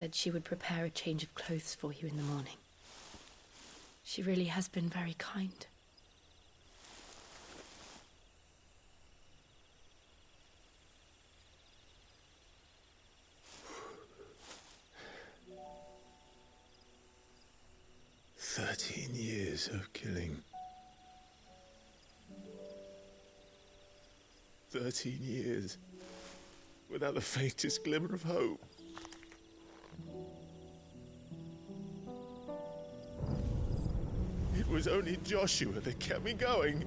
Said she would prepare a change of clothes for you in the morning. She really has been very kind. Years of killing. 13 years without the faintest glimmer of hope. It was only Joshua that kept me going.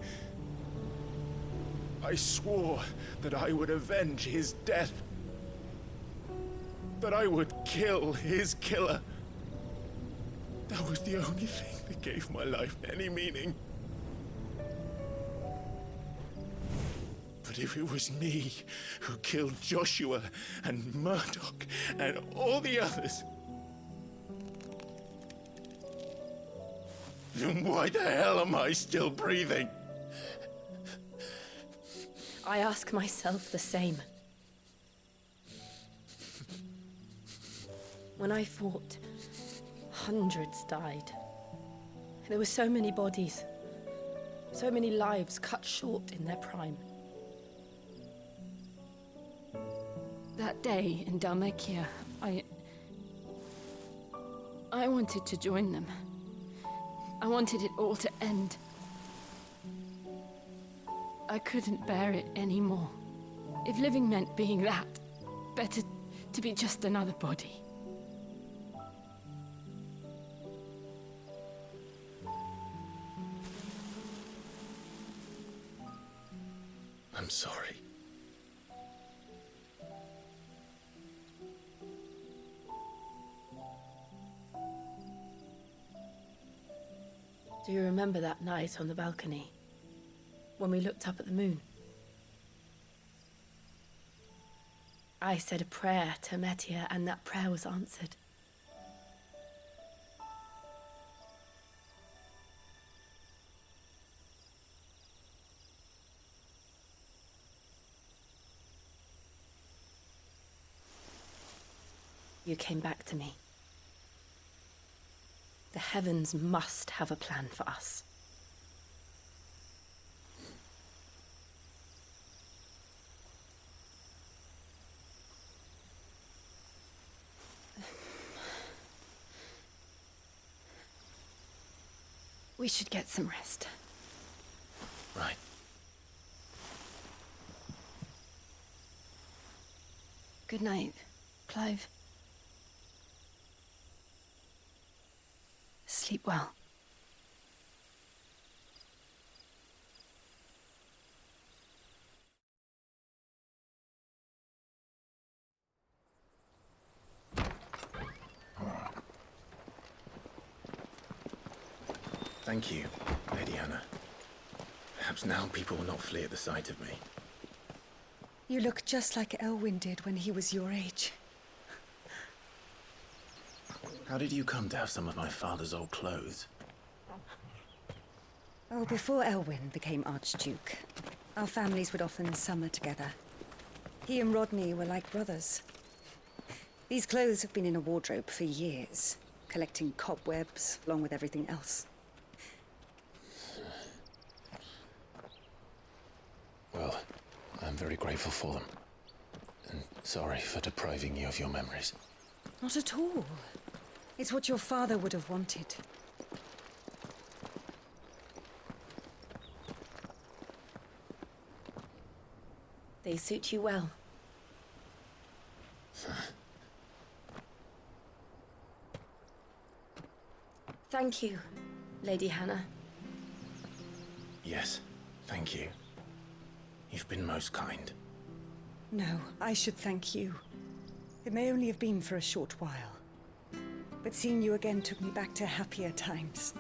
I swore that I would avenge his death. That I would kill his killer. That was the only thing that gave my life any meaning. But if it was me who killed Joshua and Murdoch and all the others, then why the hell am I still breathing? I ask myself the same. When I fought, hundreds died. There were so many bodies, so many lives cut short in their prime. That day in Dalmekia, I wanted to join them. I wanted it all to end. I couldn't bear it anymore. If living meant being that, better to be just another body. I'm sorry. Do you remember that night on the balcony, when we looked up at the moon? I said a prayer to Metia, and that prayer was answered. You came back to me. The heavens must have a plan for us. We should get some rest. Right. Good night, Clive. Sleep well. Thank you, Lady Hannah. Perhaps now people will not flee at the sight of me. You look just like Elwyn did when he was your age. How did you come to have some of my father's old clothes? Oh, before Elwyn became Archduke, our families would often summer together. He and Rodney were like brothers. These clothes have been in a wardrobe for years, collecting cobwebs along with everything else. Well, I'm very grateful for them. And sorry for depriving you of your memories. Not at all. It's what your father would have wanted. They suit you well. Thank you, Lady Hannah. Yes, thank you. You've been most kind. No, I should thank you. It may only have been for a short while. But seeing you again took me back to happier times.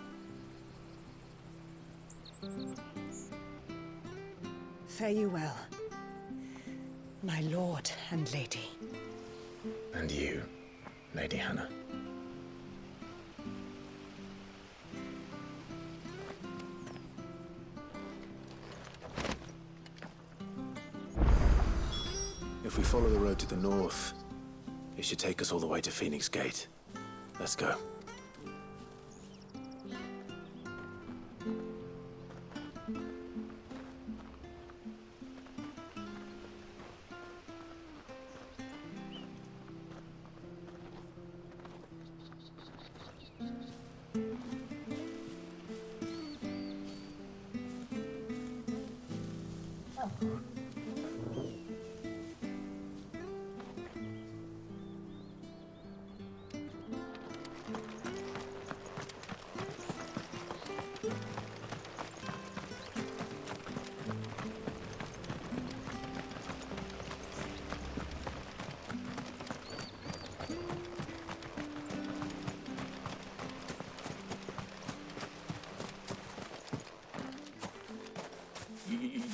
Fare you well, my lord and lady. And you, Lady Hannah. If we follow the road to the north, He should take us all the way to Phoenix Gate. Let's go.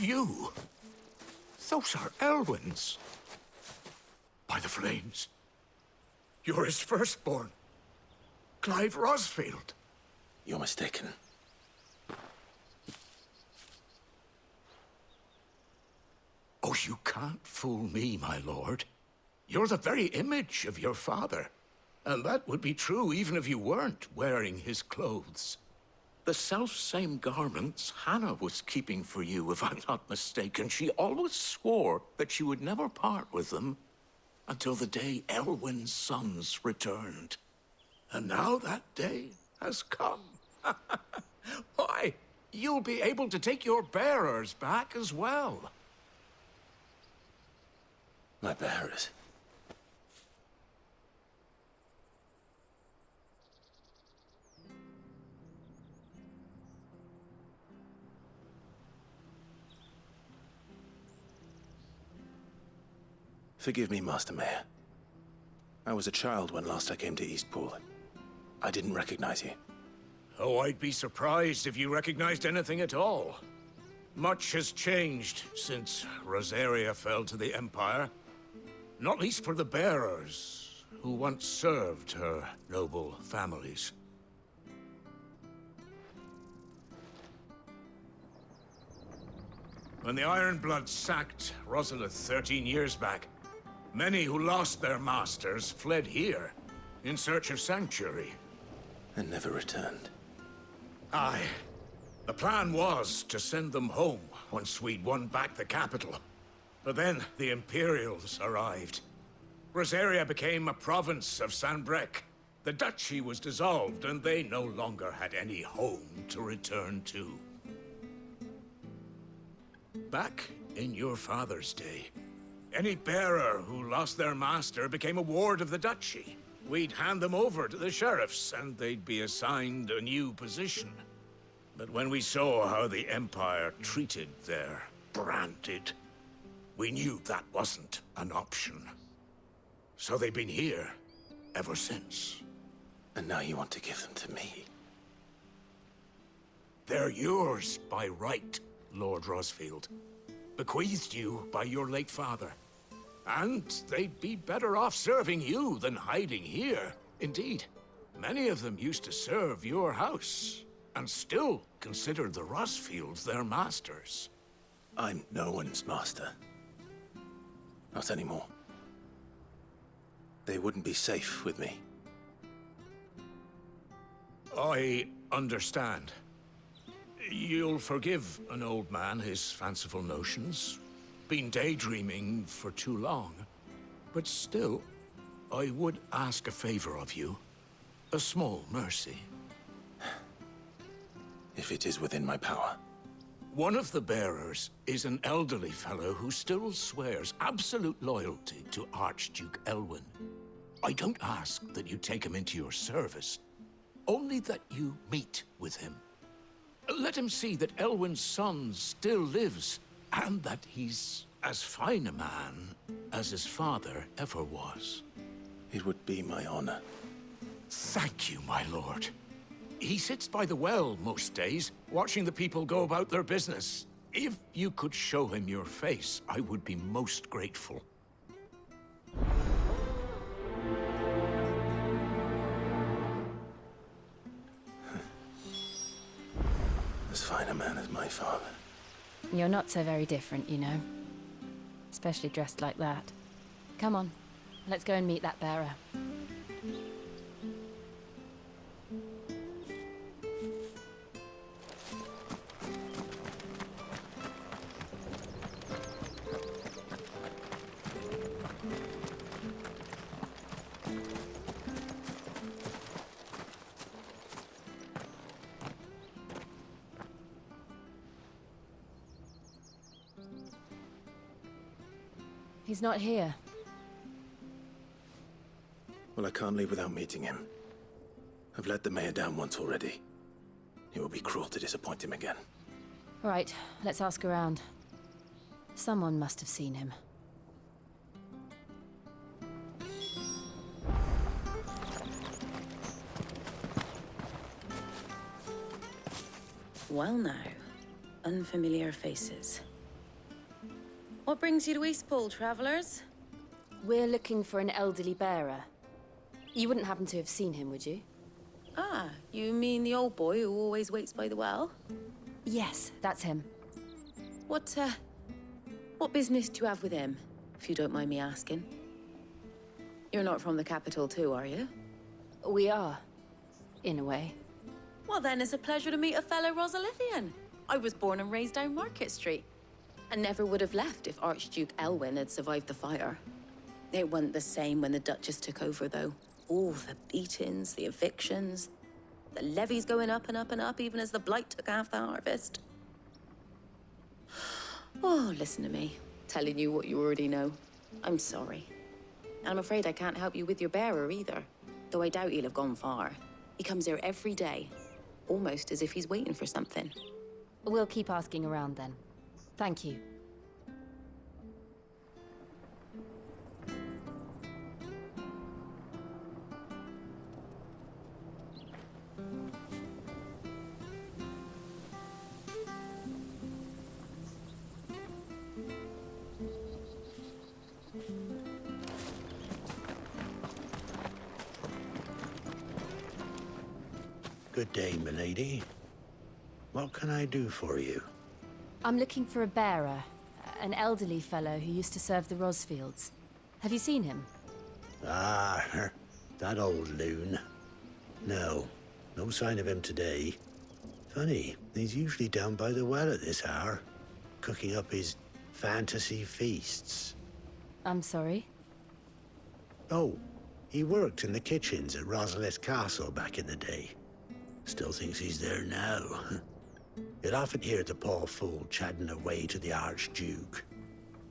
You? Those are Elwyn's. By the flames. You're his firstborn. Clive Rosfield. You're mistaken. Oh, you can't fool me, my lord. You're the very image of your father. And that would be true even if you weren't wearing his clothes. The self-same garments Hannah was keeping for you, if I'm not mistaken. She always swore that she would never part with them until the day Elwyn's sons returned. And now that day has come. Why, you'll be able to take your bearers back as well. My bearers. Forgive me, Master Mayor. I was a child when last I came to Eastpool. I didn't recognize you. Oh, I'd be surprised if you recognized anything at all. Much has changed since Rosaria fell to the Empire. Not least for the bearers, who once served her noble families. When the Ironbloods sacked Rosalith 13 years back, many who lost their masters fled here in search of sanctuary. And never returned. Aye. The plan was to send them home once we'd won back the capital. But then the Imperials arrived. Rosaria became a province of Sanbreque. The duchy was dissolved, and they no longer had any home to return to. Back in your father's day, any bearer who lost their master became a ward of the duchy. We'd hand them over to the sheriffs, and they'd be assigned a new position. But when we saw how the Empire treated their branded, we knew that wasn't an option. So they've been here ever since. And now you want to give them to me? They're yours by right, Lord Rosfield. Bequeathed you by your late father. And they'd be better off serving you than hiding here. Indeed, many of them used to serve your house, and still considered the Rosfields their masters. I'm no one's master. Not anymore. They wouldn't be safe with me. I understand. You'll forgive an old man his fanciful notions. Been daydreaming for too long. But still, I would ask a favor of you. A small mercy. If it is within my power. One of the bearers is an elderly fellow who still swears absolute loyalty to Archduke Elwyn. I don't ask that you take him into your service, only that you meet with him. Let him see that Elwyn's son still lives, and that he's as fine a man as his father ever was. It would be my honor. Thank you, my lord. He sits by the well most days, watching the people go about their business. If you could show him your face, I would be most grateful. As fine a man as my father. You're not so very different, you know. Especially dressed like that. Come on, let's go and meet that bearer. He's not here. Well, I can't leave without meeting him. I've let the mayor down once already. It would be cruel to disappoint him again. Right, let's ask around. Someone must have seen him. Well now, unfamiliar faces. What brings you to Eastpool, travellers? We're looking for an elderly bearer. You wouldn't happen to have seen him, would you? Ah, you mean the old boy who always waits by the well? Yes, that's him. What business do you have with him, if you don't mind me asking? You're not from the capital too, are you? We are, in a way. Well then, it's a pleasure to meet a fellow Rosalithian. I was born and raised down Market Street. And never would have left if Archduke Elwyn had survived the fire. It wasn't the same when the Duchess took over, though. All the beatings, the evictions, the levies going up and up and up, even as the blight took half the harvest. Oh, listen to me, telling you what you already know. I'm sorry. And I'm afraid I can't help you with your bearer either, though I doubt he'll have gone far. He comes here every day, almost as if he's waiting for something. We'll keep asking around then. Thank you. Good day, milady. What can I do for you? I'm looking for a bearer, an elderly fellow who used to serve the Rosfields. Have you seen him? Ah, that old loon. No sign of him today. Funny, he's usually down by the well at this hour, cooking up his fantasy feasts. I'm sorry? Oh, he worked in the kitchens at Rosalith Castle back in the day. Still thinks he's there now. You'd often hear the poor fool chatting away to the Archduke.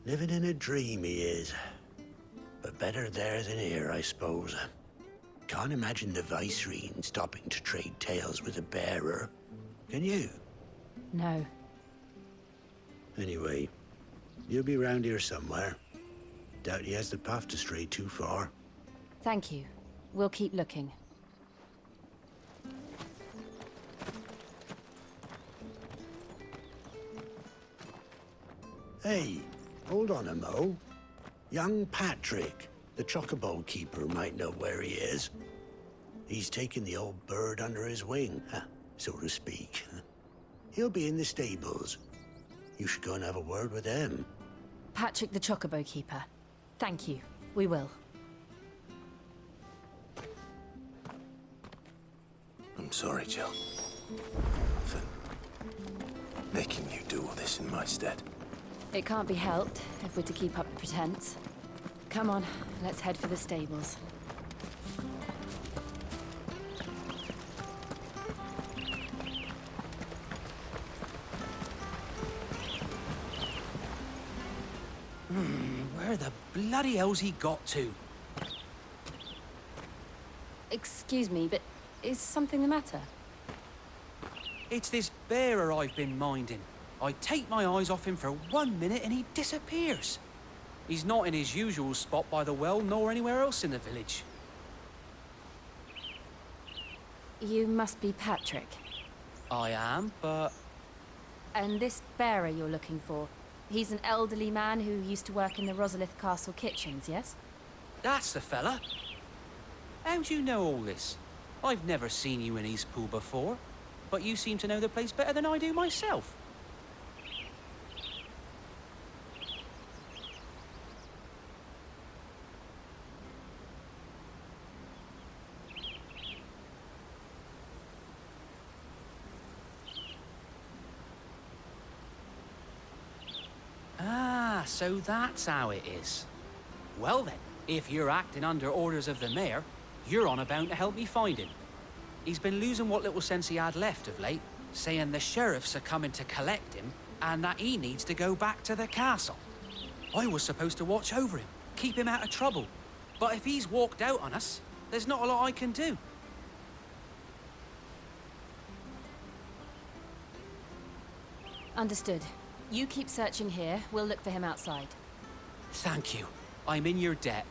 Living in a dream he is. But better there than here, I suppose. Can't imagine the Viceroy stopping to trade tales with a bearer. Can you? No. Anyway, you'll be round here somewhere. Doubt he has the path to stray too far. Thank you. We'll keep looking. Hey, hold on a mo. Young Patrick, the chocobo keeper, might know where he is. He's taken the old bird under his wing, so to speak. He'll be in the stables. You should go and have a word with him. Patrick the Chocobo Keeper. Thank you. We will. I'm sorry, Jill. For making you do all this in my stead. It can't be helped if we're to keep up the pretense. Come on, let's head for the stables. Where the bloody hell's he got to? Excuse me, but is something the matter? It's this bearer I've been minding. I take my eyes off him for 1 minute and he disappears. He's not in his usual spot by the well, nor anywhere else in the village. You must be Patrick. I am, but... And this bearer you're looking for, he's an elderly man who used to work in the Rosalith Castle kitchens, yes? That's the fella. How do you know all this? I've never seen you in Eastpool before, but you seem to know the place better than I do myself. So that's how it is. Well then, if you're acting under orders of the mayor, you're on about to help me find him. He's been losing what little sense he had left of late, saying the sheriffs are coming to collect him and that he needs to go back to the castle. I was supposed to watch over him, keep him out of trouble. But if he's walked out on us, there's not a lot I can do. Understood. You keep searching here, we'll look for him outside. Thank you. I'm in your debt.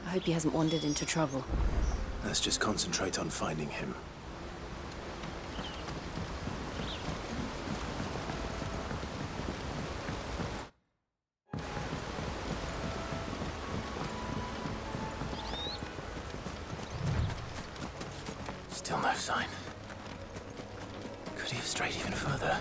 I hope he hasn't wandered into trouble. Let's just concentrate on finding him. Still no sign. Could he have strayed even further?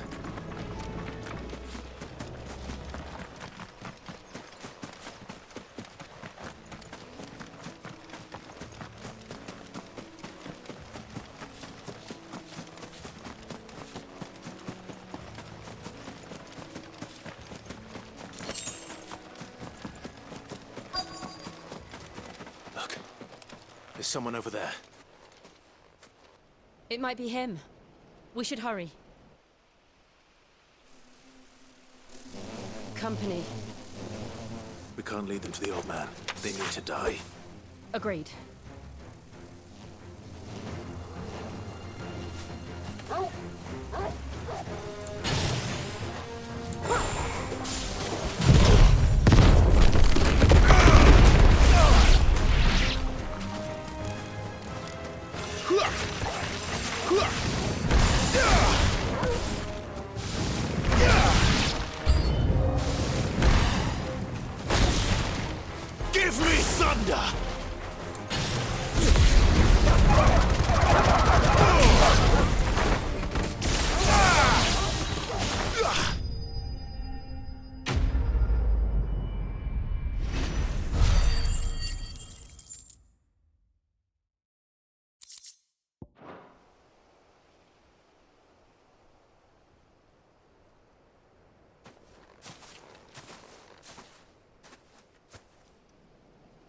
Look, there's someone over there. It might be him. We should hurry. Company. We can't lead them to the old man. They need to die. Agreed. Give me thunder!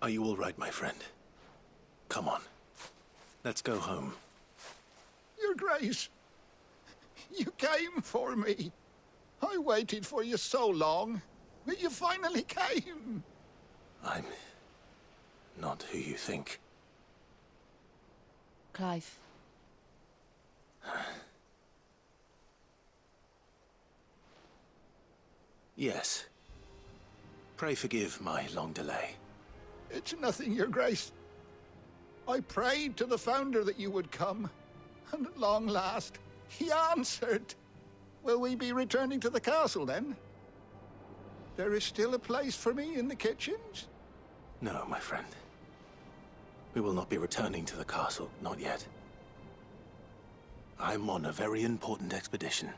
Are you all right, my friend? Come on. Let's go home. Your Grace, you came for me. I waited for you so long, but you finally came. I'm not who you think. Clive. Yes. Pray forgive my long delay. It's nothing, Your Grace. I prayed to the Founder that you would come, and at long last, he answered. Will we be returning to the castle, then? There is still a place for me in the kitchens? No, my friend. We will not be returning to the castle, not yet. I'm on a very important expedition.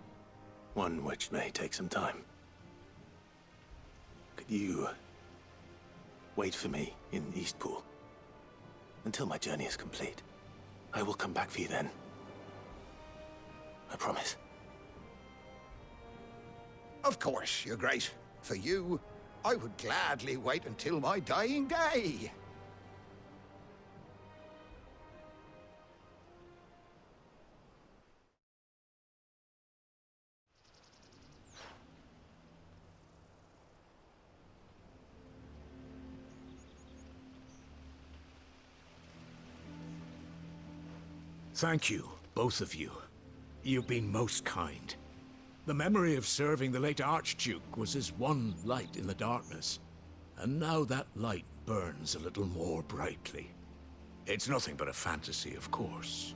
One which may take some time. Could you wait for me in Eastpool until my journey is complete? I will come back for you then. I promise. Of course, Your Grace. For you, I would gladly wait until my dying day. Thank you, both of you. You've been most kind. The memory of serving the late Archduke was as one light in the darkness, and now that light burns a little more brightly. It's nothing but a fantasy, of course,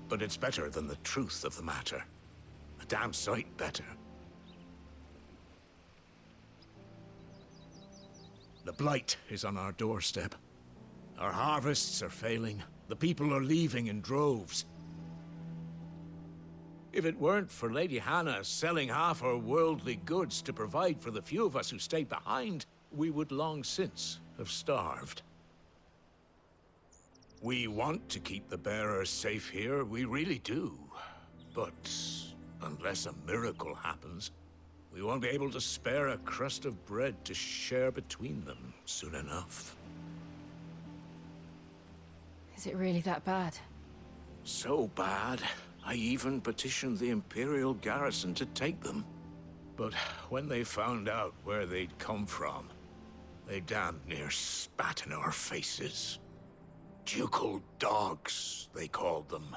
but it's better than the truth of the matter. A damn sight better. The blight is on our doorstep. Our harvests are failing. The people are leaving in droves. If it weren't for Lady Hannah selling half her worldly goods to provide for the few of us who stayed behind, we would long since have starved. We want to keep the bearers safe here, we really do. But unless a miracle happens, we won't be able to spare a crust of bread to share between them soon enough. Is it really that bad? So bad, I even petitioned the Imperial garrison to take them. But when they found out where they'd come from, they damn near spat in our faces. Ducal dogs, they called them.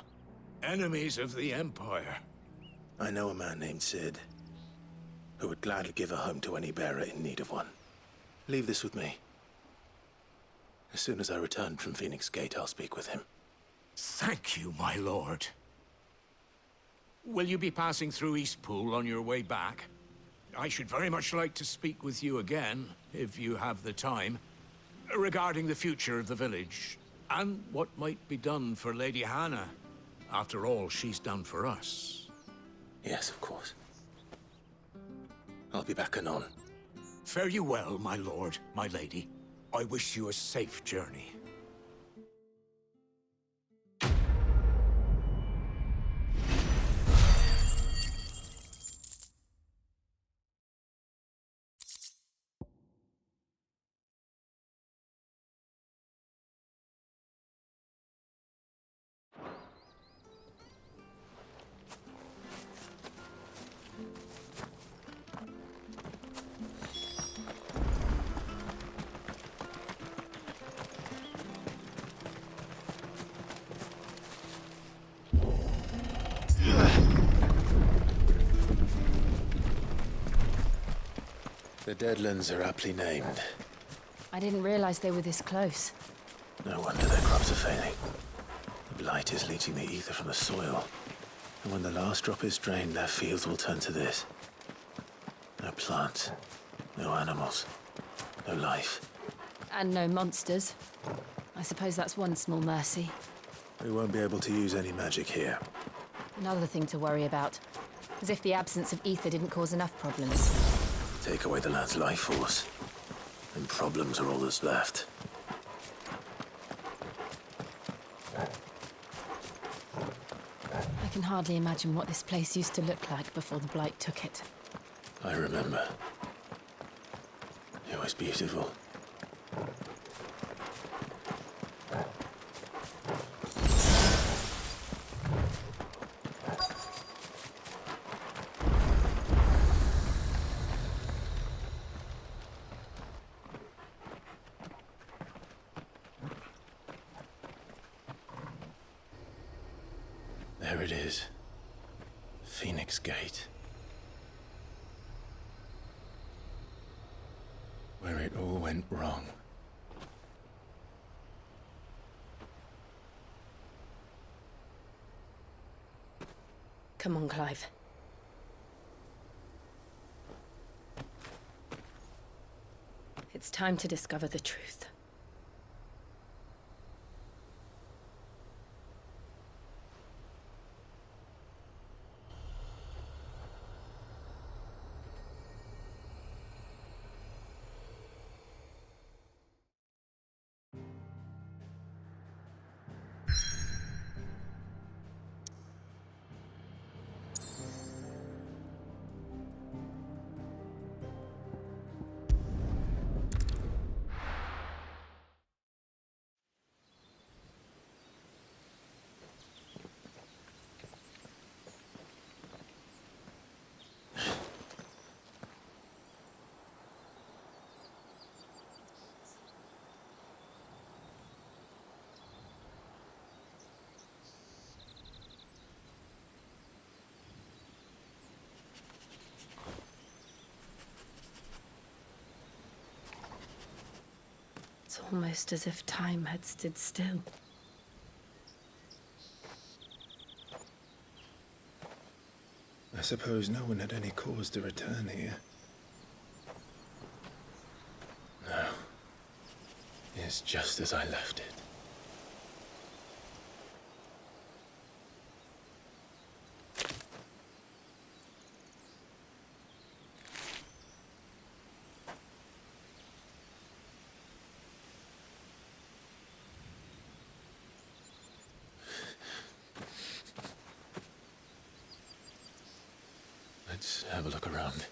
Enemies of the Empire. I know a man named Sid, who would gladly give a home to any bearer in need of one. Leave this with me. As soon as I return from Phoenix Gate, I'll speak with him. Thank you, my lord. Will you be passing through Eastpool on your way back? I should very much like to speak with you again, if you have the time, regarding the future of the village, and what might be done for Lady Hannah. After all she's done for us. Yes, of course. I'll be back anon. Fare you well, my lord, my lady. I wish you a safe journey. The Deadlands are aptly named. I didn't realize they were this close. No wonder their crops are failing. The blight is leaching the ether from the soil. And when the last drop is drained, their fields will turn to this. No plants, no animals, no life. And no monsters. I suppose that's one small mercy. We won't be able to use any magic here. Another thing to worry about. As if the absence of ether didn't cause enough problems. Take away the lad's life force, and problems are all that's left. I can hardly imagine what this place used to look like before the Blight took it. I remember. It was beautiful. There it is. Phoenix Gate. Where it all went wrong. Come on, Clive. It's time to discover the truth. It's almost as if time had stood still. I suppose no one had any cause to return here. No. It's just as I left it. Let's have a look around.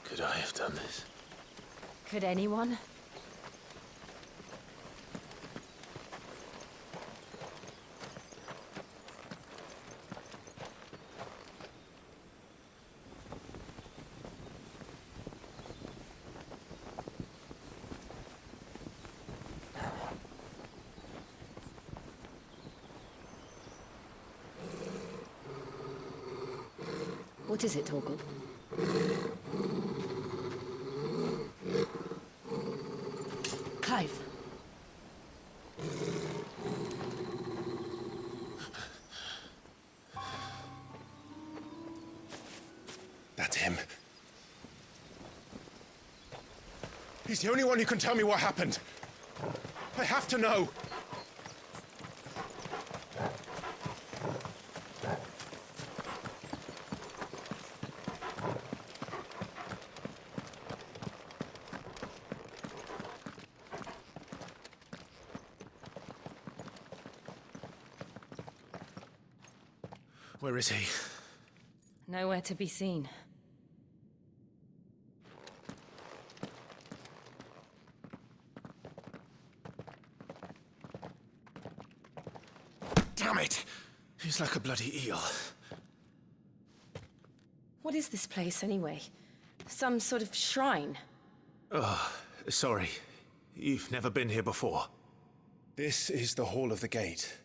Could I have done this? Could anyone? What is it, Torgal? Clive. That's him. He's the only one who can tell me what happened. I have to know. Where is he? Nowhere to be seen. Damn it! He's like a bloody eel. What is this place, anyway? Some sort of shrine? Oh, sorry. You've never been here before. This is the Hall of the Gate.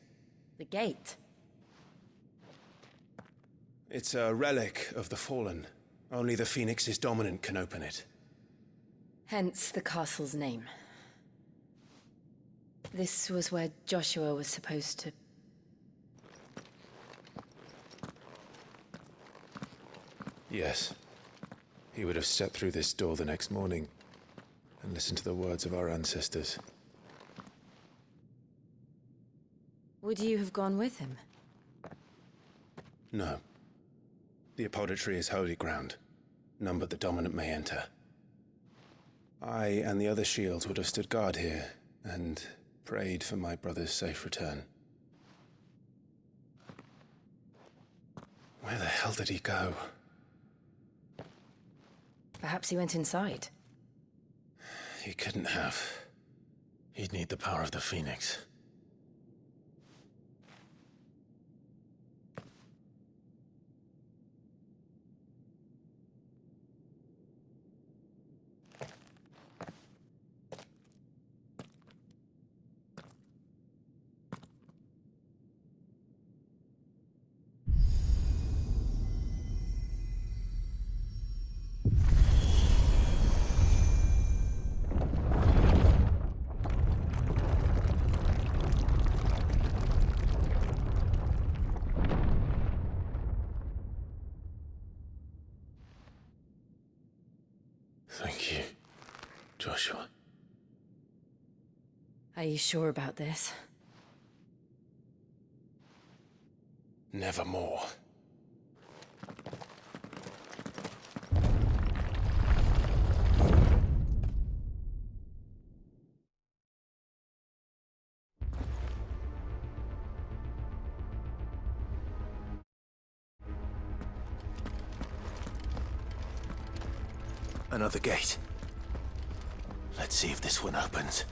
The gate? It's a relic of the Fallen. Only the Phoenix's dominant can open it. Hence the castle's name. This was where Joshua was supposed to... Yes. He would have stepped through this door the next morning and listened to the words of our ancestors. Would you have gone with him? No. The apodatory is holy ground. None but the dominant may enter. I and the other shields would have stood guard here and prayed for my brother's safe return. Where the hell did he go? Perhaps he went inside. He couldn't have. He'd need the power of the Phoenix. Thank you, Joshua. Are you sure about this? Nevermore. Another gate. Let's see if this one opens.